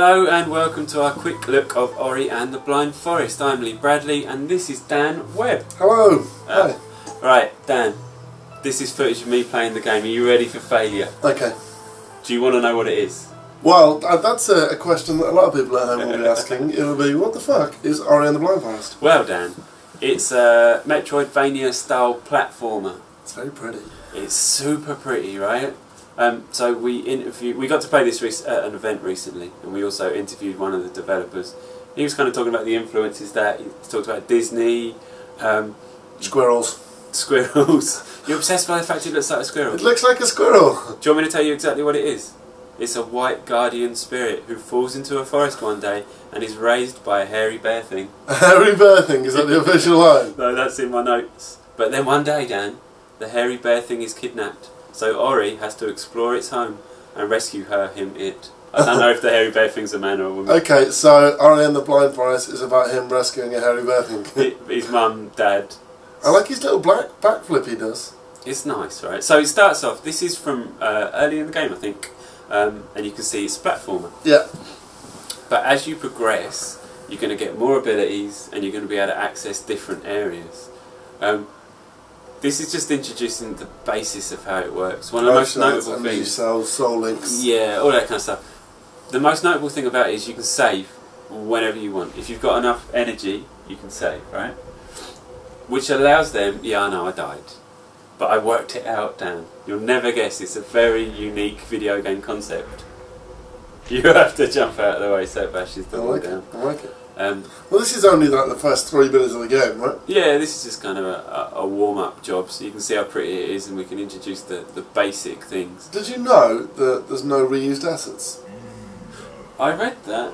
Hello and welcome to our quick look of Ori and the Blind Forest. I'm Lee Bradley and this is Dan Webb. Hello. Hi. Right, Dan, this is footage of me playing the game. Are you ready for failure? Okay. Do you want to know what it is? Well, that's a question that a lot of people at home will be asking. It'll be, what the fuck is Ori and the Blind Forest? Well, Dan, it's a Metroidvania style platformer. It's very pretty. It's super pretty, right? So we got to play this at an event recently, and we also interviewed one of the developers. He was kind of talking about the influences that he talked about Disney, Squirrels. Squirrels. You're obsessed by the fact it looks like a squirrel. It looks like a squirrel. Do you want me to tell you exactly what it is? It's a white guardian spirit who falls into a forest one day and is raised by a hairy bear thing. A hairy bear thing? Is that the official line? No, that's in my notes. But then one day, Dan, the hairy bear thing is kidnapped. So Ori has to explore its home and rescue it. I don't know if the hairy bear thing's a man or a woman. Okay, so Ori and the Blind Forest is about him rescuing a hairy bear thing. His mum, dad. I like his little black backflip he does. It's nice, right? So it starts off, this is from early in the game, I think. And you can see it's a platformer. Yeah. But as you progress, you're going to get more abilities and you're going to be able to access different areas. This is just introducing the basis of how it works. One of the most notable things... soul links. Yeah, all that kind of stuff. The most notable thing about it is you can save whenever you want. If you've got enough energy, you can save, right? Which allows them... Yeah, I know, I died. But I worked it out, Dan. You'll never guess. It's a very unique video game concept. You have to jump out of the way so it bashes the wall down. I like it. Well, this is only like the first 3 minutes of the game, right? Yeah, this is just kind of a warm-up job, so you can see how pretty it is and we can introduce the basic things. Did you know that there's no reused assets? I read that.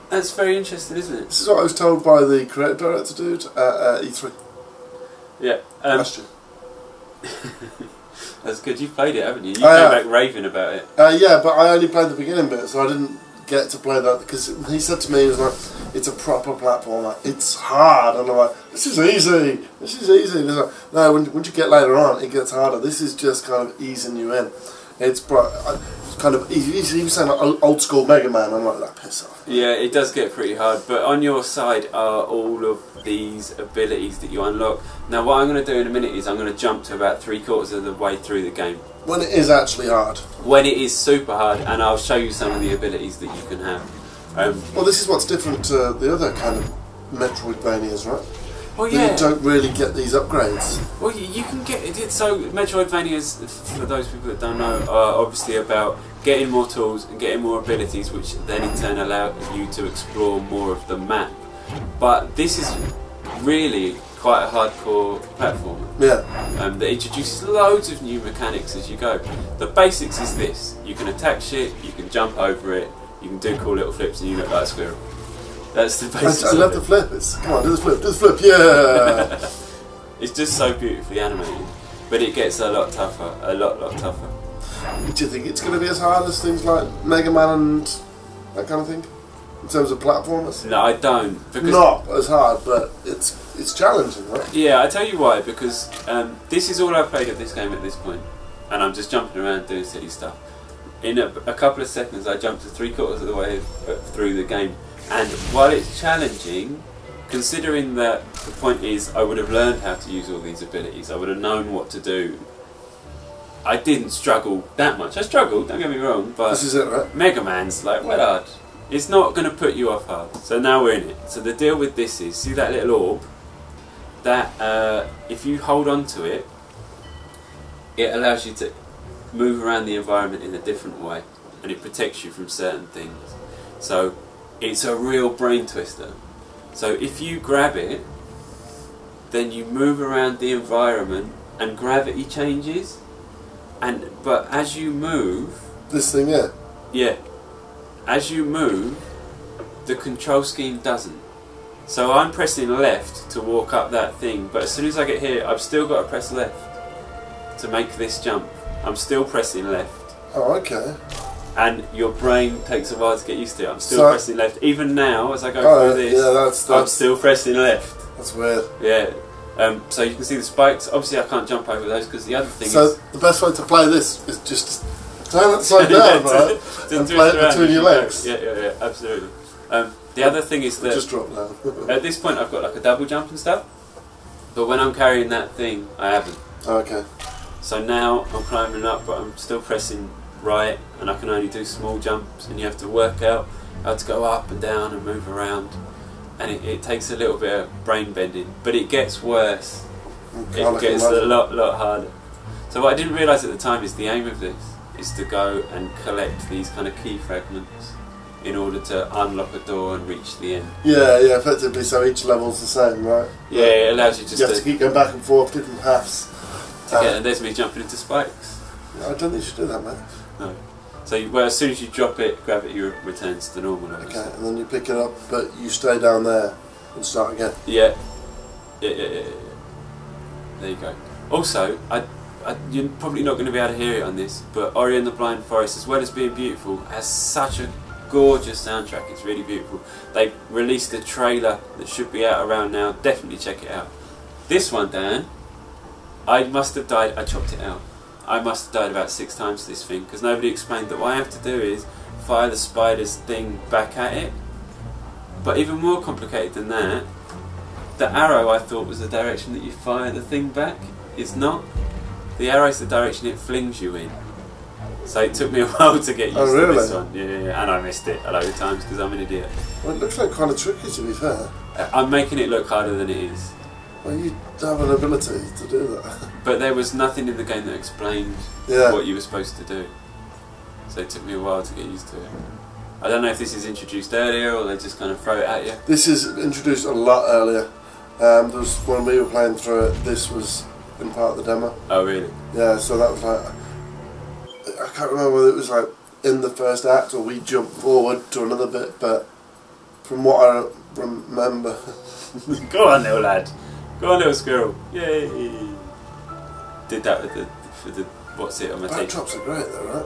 That's very interesting, isn't it? This is what I was told by the creative director dude at E3. Yeah. Last year. That's good. You've played it, haven't you? You came back raving about it. Yeah, but I only played the beginning bit, so I didn't get to play that because he said to me, he was like, it's a proper platformer. It's hard, and I'm like, this is easy. This is easy. And he's like, no, when you get later on, it gets harder. This is just kind of easing you in. It's kind of easy. He was saying like old school Mega Man. I'm like, that piss off. Yeah, it does get pretty hard, but on your side are all of these abilities that you unlock. Now what I'm going to do in a minute is I'm going to jump to about 3/4 of the way through the game. When it is actually hard. When it is super hard, and I'll show you some of the abilities that you can have. Well, this is what's different to the other kind of Metroidvanias, right? Well, yeah. You don't really get these upgrades. Well, you can get it. So Metroidvanias, for those people that don't know, are obviously about getting more tools and getting more abilities, which then in turn allow you to explore more of the map. But this is really quite a hardcore platformer. Yeah. That introduces loads of new mechanics as you go. The basics is this: you can attack shit, you can jump over it, you can do cool little flips, and you look like a squirrel. That's the basics. I love the flip. Come on, do the flip, yeah. It's just so beautifully animated, but it gets a lot tougher, a lot tougher. Do you think it's going to be as hard as things like Mega Man and that kind of thing, in terms of platformers? No, I don't. Because not as hard, but it's challenging, right? Yeah, I tell you why. Because this is all I've played of this game at this point, and I'm just jumping around doing silly stuff. In a couple of seconds, I jumped to 3/4 of the way through the game. And while it's challenging, considering that the point is I would have learned how to use all these abilities, I would have known what to do, I didn't struggle that much. I struggled, don't get me wrong, but this is it, right? Mega Man's like, well hard. It's not going to put you off hard. So now we're in it. So the deal with this is, see that little orb? That, if you hold on to it, it allows you to move around the environment in a different way, and it protects you from certain things. So it's a real brain twister. So if you grab it, then you move around the environment and gravity changes. But as you move... This thing, yeah? Yeah. As you move, the control scheme doesn't. So I'm pressing left to walk up that thing, but as soon as I get here, I've still got to press left to make this jump. I'm still pressing left. Oh, okay. And your brain takes a while to get used to it. I'm still pressing left. Even now, as I go through this, yeah, I'm still pressing left. That's weird. Yeah. So you can see the spikes. Obviously I can't jump over those because the other thing is... So the best way to play this is just turn upside down, right? And play it between your legs. Yeah, absolutely. The other thing is that just drop down. at this point I've got like a double jump and stuff, but when I'm carrying that thing, I haven't. Okay. So now I'm climbing up, but I'm still pressing right, and I can only do small jumps, and you have to work out how to go up and down and move around, and it takes a little bit of brain bending, but it gets worse. It gets a lot harder. So what I didn't realise at the time is the aim of this is to go and collect these kind of key fragments in order to unlock a door and reach the end. Yeah, effectively, so each level's the same, right? Yeah, it allows you just you have to keep going back and forth, different paths. And there's me jumping into spikes. I don't think you should do that, mate. No. So well, as soon as you drop it, gravity returns to normal. Obviously. Okay, and then you pick it up, but you stay down there and start again. Yeah. There you go. Also, you're probably not going to be able to hear it on this, but Ori and the Blind Forest, as well as being beautiful, has such a gorgeous soundtrack. It's really beautiful. They released a trailer that should be out around now. Definitely check it out. This one, Dan, I must have died. I chopped it out. I must have died about 6 times to this thing because nobody explained that what I have to do is fire the spider's thing back at it. But even more complicated than that, the arrow I thought was the direction that you fire the thing back. It's not. The arrow is the direction it flings you in. So it took me a while to get used to this one. Yeah, and I missed it a load of times because I'm an idiot. Well, it looks like kind of tricky, to be fair. I'm making it look harder than it is. Well, you have an ability to do that. But there was nothing in the game that explained what you were supposed to do. So it took me a while to get used to it. I don't know if this is introduced earlier or they just kind of throw it at you. This is introduced a lot earlier. There was, when we were playing through it, this was in part of the demo. Oh, really? Yeah, so that was like... I can't remember whether it was like in the first act or we jumped forward to another bit, but from what I remember... Go on, little lad. Go on, little squirrel. Yay! Did that with the what's it on my tape. Backdrops are great though, right?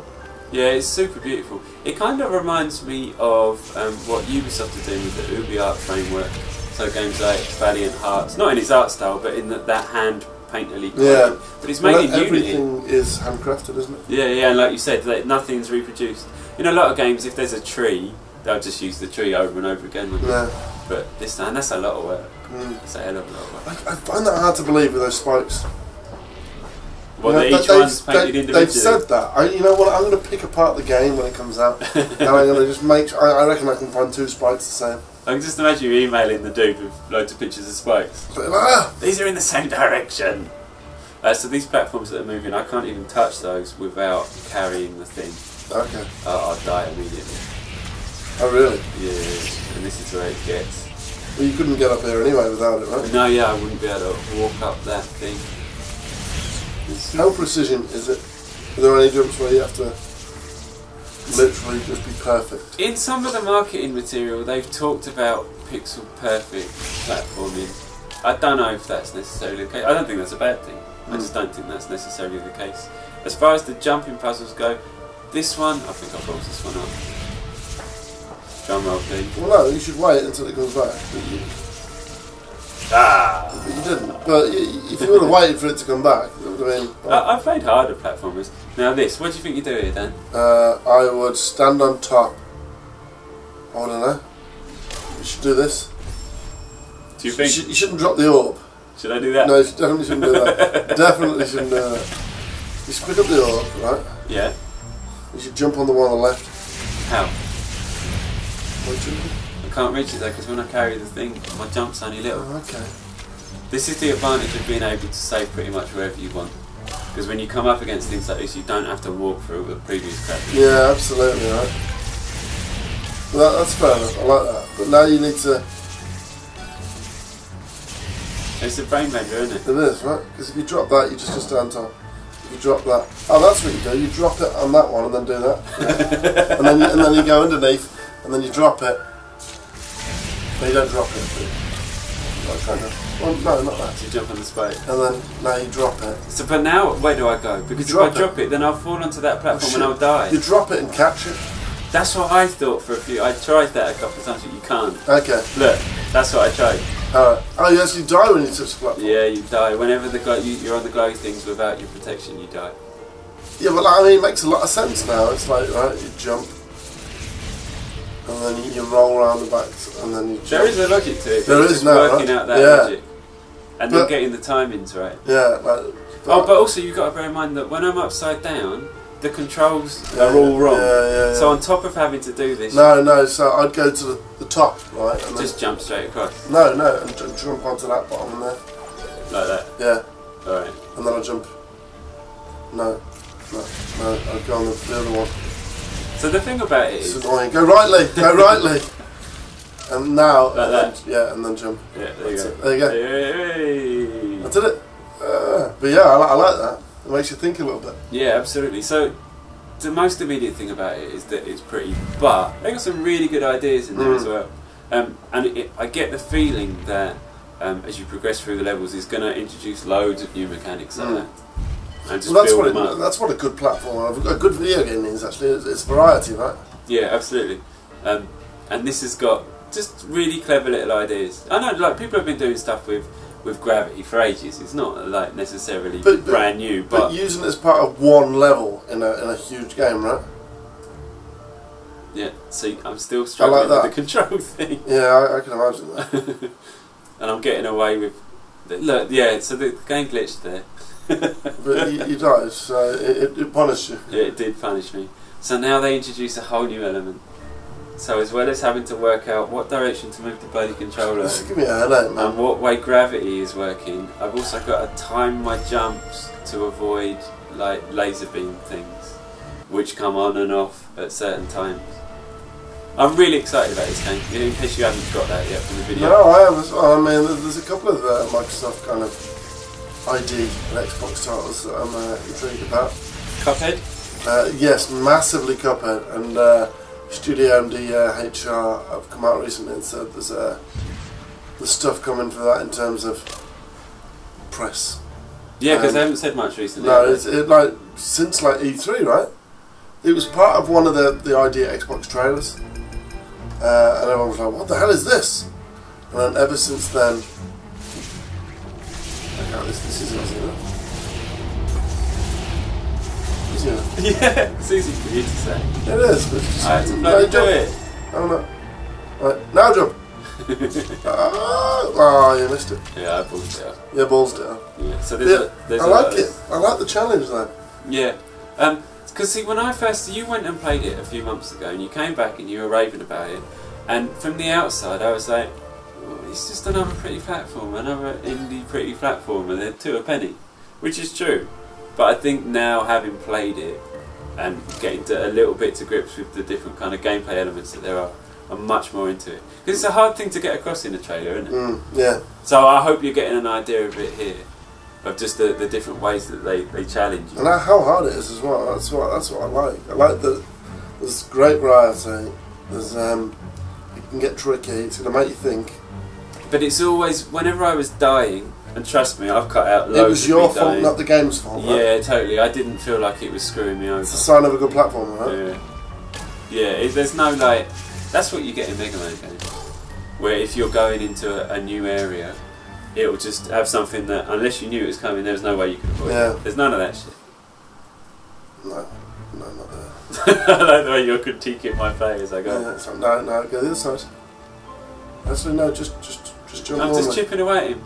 Yeah, it's super beautiful. It kind of reminds me of what Ubisoft are doing with the UbiArt framework. So games like Valiant Hearts, not in its art style, but in that hand painterly quality. Yeah. But it's made in Unity. Everything is handcrafted, isn't it? Yeah, and like you said, nothing's reproduced. In a lot of games, if there's a tree, they'll just use the tree over and over again. Yeah. But this time, that's a lot of work. That's a hell of a lot of work. I find that hard to believe with those spikes. Well, each one's painted individually. They've said that. You know what? I'm going to pick apart the game when it comes out, and I'm going to just make. I reckon I can find 2 spikes the same. I can just imagine you emailing the dude with loads of pictures of spikes. These are in the same direction. So these platforms that are moving, I can't even touch those without carrying the thing. Okay. I'll die immediately. Oh really? Yeah, and this is where it gets. Well, you couldn't get up there anyway without it, right? No, I wouldn't be able to walk up that thing. How precision is it? Are there any jumps where you have to literally just be perfect? In some of the marketing material, they've talked about pixel perfect platforming. I don't know if that's necessarily the case. I don't think that's a bad thing. I just don't think that's necessarily the case. As far as the jumping puzzles go, this one, I think I'll close this one up. Drum roll, please. Well, no, you should wait until it comes back. But you didn't. But if you would have waited for it to come back, it would have been... I've played harder platformers. Now this, what do you think you do here, Dan? I would stand on top. I don't know. You should do this. Do you think? You shouldn't drop the orb. Should I do that? No, you definitely shouldn't do that. Definitely shouldn't do that. You should pick up the orb, right? Yeah. You should jump on the one on the left. How? What, I can't reach it though because when I carry the thing, my jump's only little. Oh, okay. This is the advantage of being able to save pretty much wherever you want. Because when you come up against things like this, you don't have to walk through the previous crap. Yeah, absolutely, right. Well, that's fair enough, I like that. But now you need to... It's a brain bender, isn't it? It is, right? Because if you drop that, you just stay on top. If you drop that... Oh, that's what you do. You drop it on that one and then do that. Yeah. and then you go underneath, and then you drop it. No, you don't drop it. But kind of. Well, no, not that. You jump on the spike. And then now you drop it. So, but now, where do I go? Because if I drop it, then I'll fall onto that platform and I'll die. You drop it and catch it. That's what I thought for a few. I tried that a couple of times, but you can't. Okay. Look, that's what I tried. Alright. Oh, you actually die when you touch the platform? Yeah, you die. Whenever you're on the glowy things without your protection, you die. Yeah, but like, I mean, it makes a lot of sense now. It's like, right, you jump, and then you roll around the back, and then you jump. There is a logic to it. There is just now, working right? out that Yeah. logic. And then getting the timings right. Yeah, like... Oh, but also you've got to bear in mind that when I'm upside down, the controls are all wrong. So on top of having to do this... No, so I'd go to the top, right? And just jump straight across? No, and jump onto that bottom there. Like that? Yeah. Alright. And then I jump... No, I'd go on the other one. So the thing about it is... It's annoying. Go rightly! And now... Like that? Yeah, and then jump. Yeah, there you go. There you go. Hey. I did it. But yeah, I like that. It makes you think a little bit. Yeah, absolutely. So the most immediate thing about it is that it's pretty, but they got some really good ideas in there as well. And I get the feeling that as you progress through the levels, it's going to introduce loads of new mechanics like that. And just build them up. That's what a good platform, a good video game means actually. It's variety, right? Yeah, absolutely. And this has got just really clever little ideas. I know, like, people have been doing stuff with Gravity for ages. It's not like necessarily brand new, but using it as part of one level in a huge game, right? Yeah. See, I'm still struggling with the control thing. Yeah, I can imagine that. And I'm getting away with. Look, yeah. So the game glitched there. But you died, so it punished you. Yeah, it did punish me. So now they introduce a whole new element. So as well as having to work out what direction to move the bloody controller This is giving me a headache, man. and what way gravity is working, I've also got to time my jumps to avoid like laser beam things, which come on and off at certain times. I'm really excited about this game, in case you haven't got that yet from the video. No, I am as well. I mean, there's a couple of Microsoft kind of ID and Xbox titles that I'm intrigued about. Cuphead? Yes, massively Cuphead, and Studio MD HR have come out recently and said there's stuff coming for that in terms of press. Yeah, because they haven't said much recently. No, it's like since like E3, right? It was part of one of the ID Xbox trailers, and everyone was like, "What the hell is this?" And then ever since then, this is easy enough. Easy enough. Yeah, it's easy for you to say. It is, but just, I had to bloody do it. Oh no. Right, now jump. Oh, you missed it. Yeah, I ballsed it up. Yeah, balls down. Yeah, so there's I like it. I like the challenge though. Yeah. Because see, when you went and played it a few months ago, and you came back and you were raving about it, and from the outside I was like, oh, it's just another pretty platform, another indie pretty platform, and they're two a penny, which is true. But I think now, having played it and getting a little bit to grips with the different kind of gameplay elements that there are, I'm much more into it. Because it's a hard thing to get across in a trailer, isn't it? Yeah. So I hope you're getting an idea of it here, of just the different ways that they challenge you. And how hard it is as well. That's what I like. I like that there's great variety. There's it can get tricky. It's going to make you think. But it's always, whenever I was dying, and trust me, I've cut out loads. It was your of fault, not the game's fault. Right? Yeah, totally. I didn't feel like it was screwing me over. It's a sign of a good platform, right? Yeah. There's no like. That's what you get in Mega Man games, where if you're going into a new area, it will just have something that, unless you knew it was coming, there's no way you could avoid it. There's none of that shit. No, not there. I like the way you're critiquing my play as I go. Yeah, so no, go the other side. Actually, no, just jump I'm normally. just chipping away at him,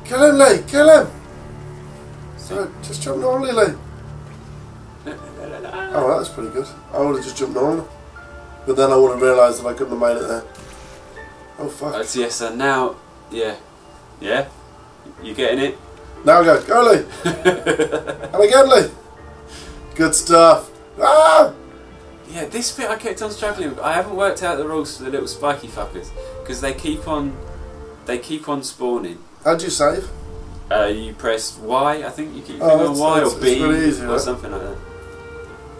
Kill him, Lee! Kill him! So, just jump normally, Lee. Oh, that was pretty good. I would have just jumped normally. But then I would have realised that I couldn't have made it there. Oh, fuck. Yes, so now, yeah. You getting it? Now go Lee! And again, Lee! Good stuff. Ah! Yeah, this bit I kept on struggling with. I haven't worked out the rules for the little spiky fuckers, because they keep on spawning. How'd you save? You press Y, I think you keep on Y or B easy, or right? something like that.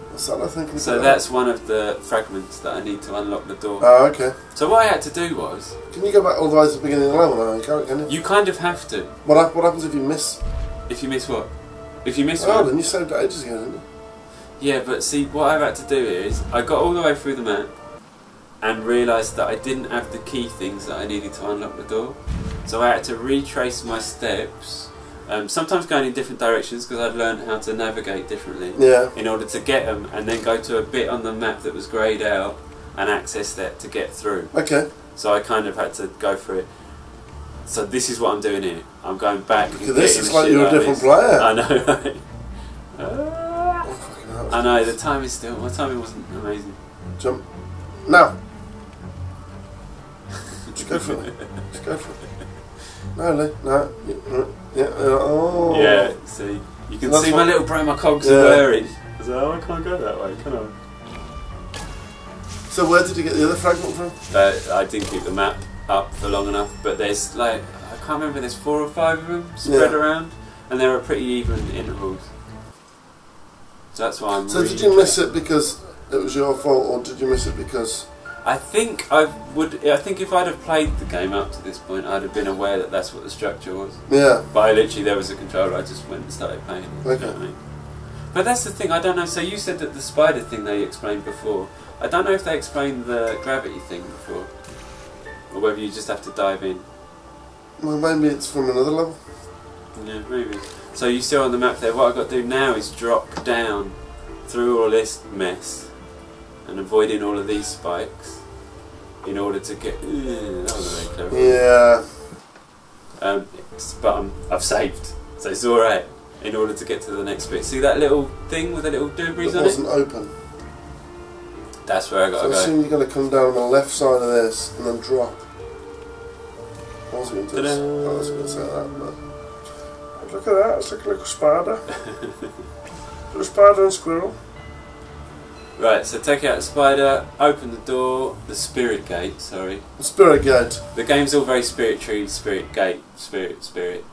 What's that I think? So that's one of the fragments that I need to unlock the door. Oh, okay. So what I had to do was... Can you go back all the way to the beginning of the level now? You can't, can you? You kind of have to. What happens if you miss? If you miss what? If you miss one? one? Then you saved it ages ago, didn't you? Yeah, but see, what I've had to do is, I got all the way through the map and realised that I didn't have the key things that I needed to unlock the door. So I had to retrace my steps Sometimes going in different directions because I'd learned how to navigate differently Yeah. in order to get them, and then go to a bit on the map that was greyed out and access that to get through. Okay. So I kind of had to go through it. So this is what I'm doing here. I'm going back. And This getting is the like shit you're a out of different this. player. I know, right? Oh, fucking hell. I know, the timing still, my timing wasn't amazing. Jump. Now. Just go for it. Just go for it. No, Lee. No. Yeah. Oh. Yeah, see, you can That's see my what- little brain, my cogs Yeah. are whirring. I was like, oh, I can't go that way, can I? So where did you get the other fragment from? I didn't keep the map up for long enough, but there's like, I can't remember, there's 4 or 5 of them spread Yeah. around, and there are pretty even intervals. So that's why I'm So really did you miss it because it was your fault, or did you miss it because... I think if I'd have played the game up to this point, I'd have been aware that that's what the structure was. Yeah. But I literally, there was a controller, I just went and started playing it. Okay. You know what I mean? But that's the thing, I don't know, so you said that the spider thing they explained before. I don't know if they explained the gravity thing before, or whether you just have to dive in. Well, maybe it's from another level. Yeah, maybe. So you see on the map there, what I've got to do now is drop down through all this mess and avoiding all of these spikes in order to get... that wasn't very clever. Yeah. But I've saved, so it's alright in order to get to the next bit. See that little thing with the little doobies It on it? wasn't open. That's where I got So to I go. assume you've got to come down the left side of this and then drop. I wasn't going to say that, but... Look at that, it's like a little spider. Little spider and squirrel. Right, so take out the spider, open the door, the spirit gate, sorry. The spirit gate. The game's all very spirit-tree, spirit gate, spirit.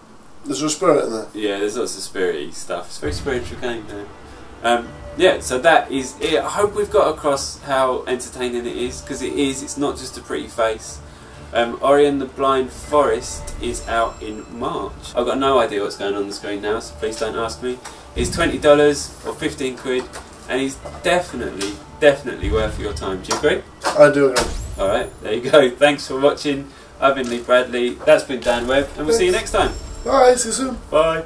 There's a spirit in there. Yeah, there's lots of spirit-y stuff. It's a very spiritual game there. Yeah, so that is it. I hope we've got across how entertaining it is, because it is, it's not just a pretty face. Ori and the Blind Forest is out in March. I've got no idea what's going on the screen now, so please don't ask me. It's $20 or 15 quid, and he's definitely worth your time. Do you agree? I do agree. Alright, there you go. Thanks for watching. I've been Lee Bradley, that's been Dan Webb, and we'll see you next time. Bye, see you soon. Bye.